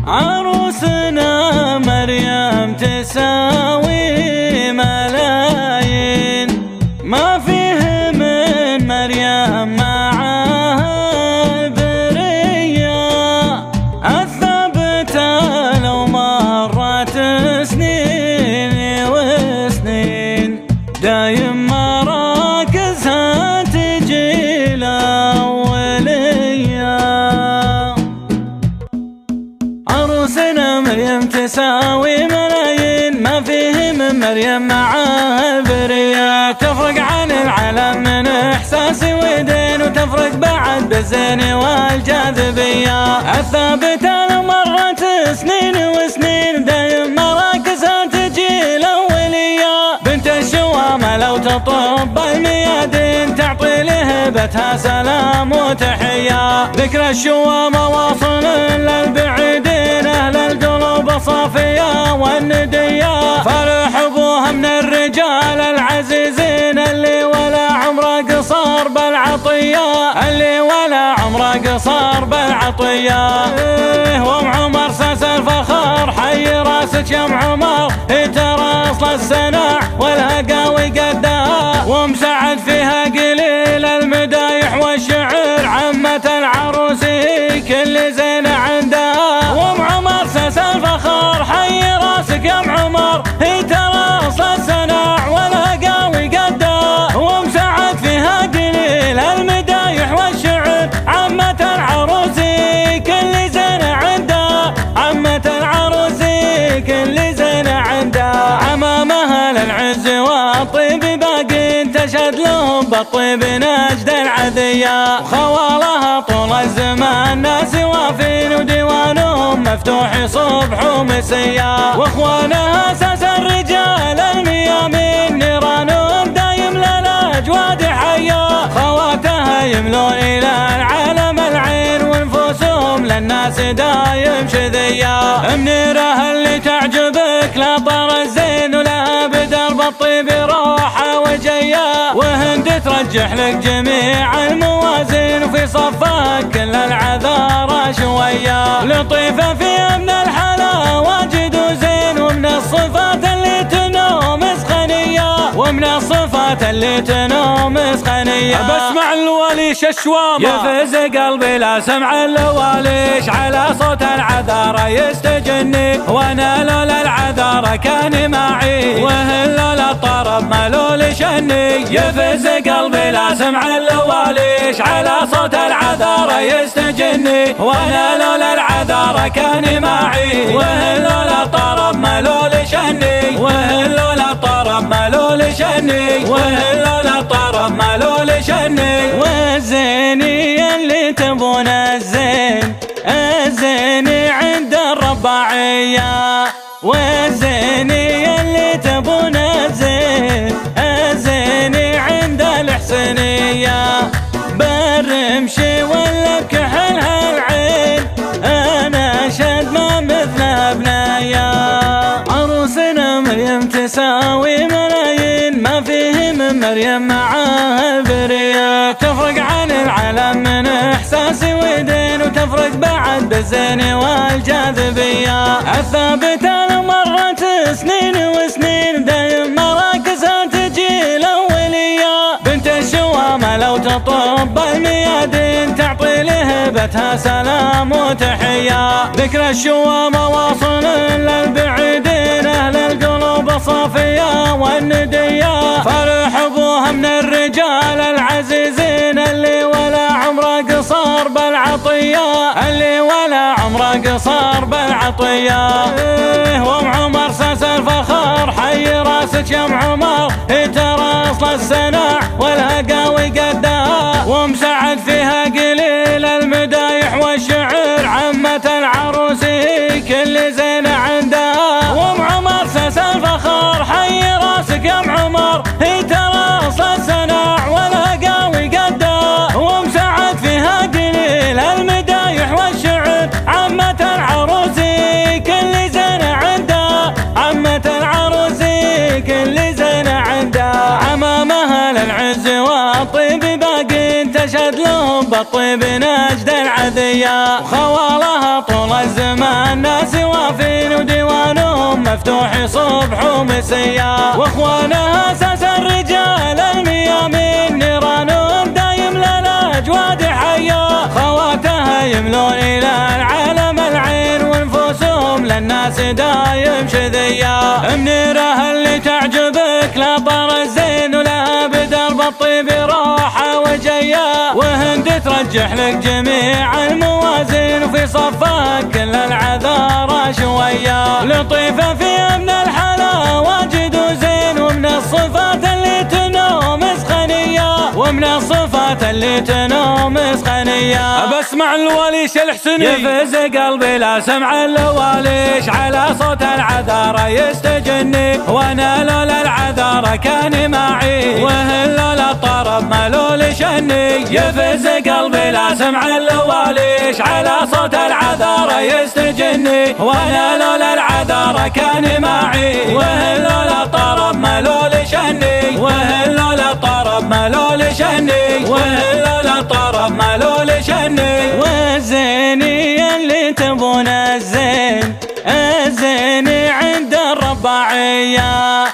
عروسنا مريم تساوي ملايين، ما فيه من مريم معاها برية، الثابتة لو مرت سنين وسنين دايم مراكزها تجي الأولية. عروسنا مريم تساوي ملايين، ما فيه من مريم معاها برية، تفرق عن العالم من إحساس ودين، وتفرق بعد بالزين والجاذبية، الثابتة لو مرت سنين وسنين دايم مراكزها تجي الأولية. بنت الشوامة لو تطب الميادين تعطي لهبتها سلام وتحية، ذكر الشوامة واصل للبعيدين، أهل القلوب صافية والندية، فرح أبوها من الرجال العزيزين، اللي ولا عمره قصر بالعطية، اللي ولا عمره قصر بالعطية. وام عمر ساس الفخر حي راسك يا ام عمر، ترى اصل السناع والهقاوي قدها، وام سعد فيها قليل المدايح والشعر، عمة العروس كل زين عندها. وام عمر ساس الفخر حي راسك يا ام عمر، ترى اصل السناع والهقاوي قدها، وام سعد فيها قليل المدايح والشعر، عمة العروس كل زين عندها، عمة العروس كل زين عندها. عمامها للعز والطيب باقين، تشهد لهم بالطيب نجد العذية، خوالها طول الزمان ناس وافين، وديوانهم مفتوح صبح ومسية، واخوانها اساس الرجال الميامين، نيرانهم دايم للاجواد حية، خواتها يملون الى العالم العين، ونفوسهم للناس دايم شذية، منيرها اللي تعجبك لا طار الزين، ولها بدرب الطيب روحه وجيه، وهند ترجح لك جميع الموازين، وفي صفها كل العذارى شويه، لطيفه فيها من الحلا واجد وزين، ومن الصفات اللي تنومس خنيه، ومن الصفات اللي تنومس خنيه. بسمع اللواليش الشوامة يفز قلبي لا سمع اللواليش، على صوت العذارى يستجني، وانا لولا العذارى كان معي، وهل لولا الطرب ملول شني. يفز قلبي لا سمع اللواليش، على صوت العذارى يستجني، وانا لولا العذارى كان معي، وهل لولا الطرب ملول شني، وهل لولا الطرب ملول شني، وهل لولا الطرب ملول شني. والزيني اللي تبون الزين، الزيني عند الرباعية، والزيني اللي تبون الزين، الزيني عند الحسينية، بالرمشي ولا بكحل هالعين، انا شد ما مثلها بنايا. عروسنا مريم تساوي ملايين، ما فيه من مريم معاها برية، تفرق عن العالم من إحساس ودين، وتفرق بعد بالزين والجاذبية، الثابتة لو مرت سنين وسنين دايم مراكزها تجي الأولية. بنت الشوامة لو تطب الميادين تعطي لهبتها سلام وتحية، ذكر الشوامة واصل للبعيدين، أهل القلوب صافية والندية، فرح أبوها من الرجال العزيزين، اللي ولا عمره قصر بالعطية، اللي ولا عمره قصر بالعطية. وام عمر ساس الفخر حي راسك يا ام عمر، ترى اصل السناع والهقاوي قدها، وام سعد فيها قليل المدايح والشعر، عمة العروس كل زين عندها. وام عمر ساس الفخر حي راسك يا ام عمر، ترى اصل السناع والهقاوي قدها، وام سعد فيها قليل المدايح والشعر، عمة العروس كل زين عندها، عمة العروس كل زين عندها. عمامها للعز والطيب باقين، تشهد لهم بالطيب نجد العذية، خوالها طول الزمان ناس وافين وديوانهم مفتوح صبح ومسيا، واخوانها اساس الرجال الميامين نيرانهم دايم للاجواد حيا، خواتها يملون الى العالم العين ونفوسهم للناس دايم شذيا، منيرة اللي تعجبك لا طار الزين ولها بدرب الطيب راحة وجيا، وهند ترجح لك جميع الموازين وفي صفك كل العذارى شوية، لطيفة فيها من الحلا واجد وزين، ومن الصفات اللي تنومس خنية، ومن الصفات اللي تنومس خنية. بسمع الوليش الحسني يفز قلبي لا سمع الوليش على صوت العذارى يستجني، وانا لولا العذارى كان معي وهل لولا الطرب ملول شني، يفز قلبي لا سمع الوليش على صوت العذارى يستجني، وانا لولا العذارى كان معي وهل لولا الطرب ملول شني، وهل لولا الطرب ملول شني، وهل لولا الطرب ملول شني. والزيني اللي تبون الزين الزيني عند الرباعية.